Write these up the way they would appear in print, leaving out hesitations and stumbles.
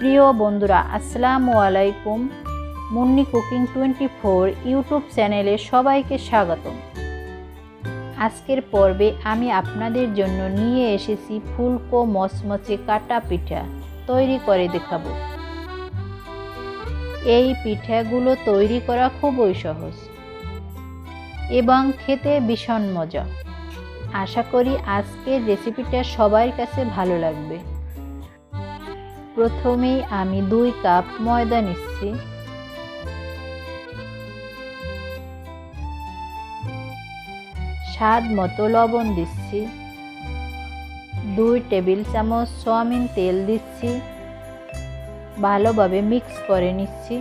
প্রিয় বন্ধুরা, আসসালামু আলাইকুম। মুন্নি কুকিং 24 ইউটিউব চ্যানেলে সবাইকে স্বাগতম। আজকের পর্বে আমি আপনাদের জন্য নিয়ে এসেছি ফুলকো মচমচে কাটা পিঠা তৈরি করে দেখাবো। এই পিঠাগুলো তৈরি করা খুবই সহজ এবং খেতে ভীষণ মজা। আশা করি আজকের রেসিপিটা সবার কাছে ভালো লাগবে। প্রথমেই আমি 2 কাপ ময়দা নিচ্ছি। স্বাদ মতো লবণ দিচ্ছি। 2 টেবিল চামচ সয়াবিন তেল দিচ্ছি। ভালোভাবে মিক্স করে নিচ্ছি।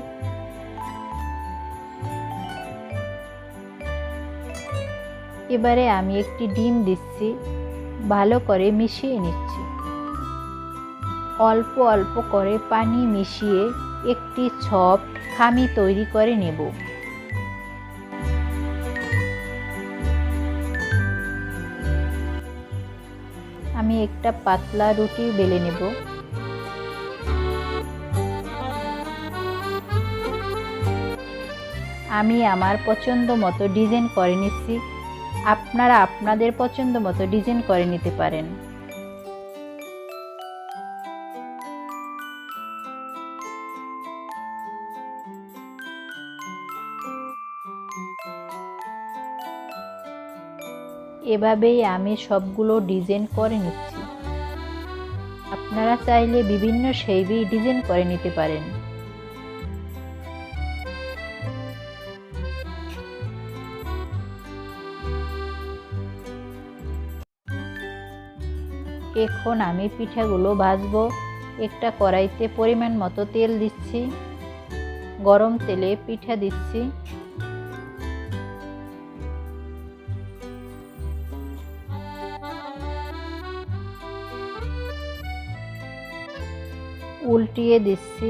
এবারে আমি একটি ডিম দিচ্ছি। ভালো করে মিশিয়ে নিচ্ছি। অল্প অল্প করে পানি মিশিয়ে একটি সফট খামি তৈরি করে নেব। আমি একটা পাতলা রুটি বেলে নেব। আমি আমার পছন্দ মতো ডিজাইন করে নিচ্ছি। আপনারা আপনাদের পছন্দ মতো ডিজাইন করে নিতে পারেন। এভাবেই আমি সবগুলো ডিজাইন করে নিচ্ছি। আপনারা চাইলে বিভিন্ন শেপে ডিজাইন করে নিতে পারেন। এখন আমি পিঠাগুলো ভাজবো। একটা কড়াইতে পরিমাণ মতো তেল দিচ্ছি। গরম তেলে পিঠা দিচ্ছি। উল্টিয়ে দিচ্ছি।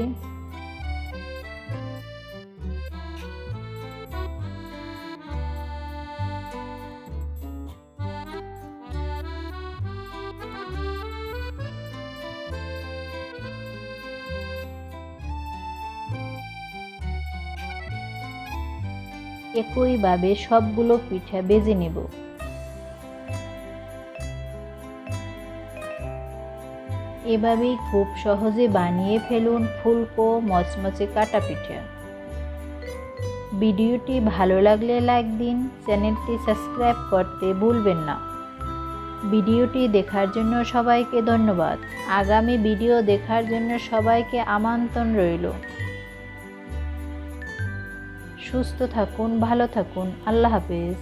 একইভাবে সবগুলো পিঠা ভেজে নেব। এভাবেই খুব সহজে বানিয়ে ফেলুন ফুলকো মচমচে কাটা পিঠা। ভিডিওটি ভালো লাগলে লাইক দিন, চ্যানেলটি সাবস্ক্রাইব করতে ভুলবেন না। ভিডিওটি দেখার জন্য সবাইকে ধন্যবাদ। আগামী ভিডিও দেখার জন্য সবাইকে আমন্ত্রণ রইল। সুস্থ থাকুন, ভালো থাকুন। আল্লাহ হাফেজ।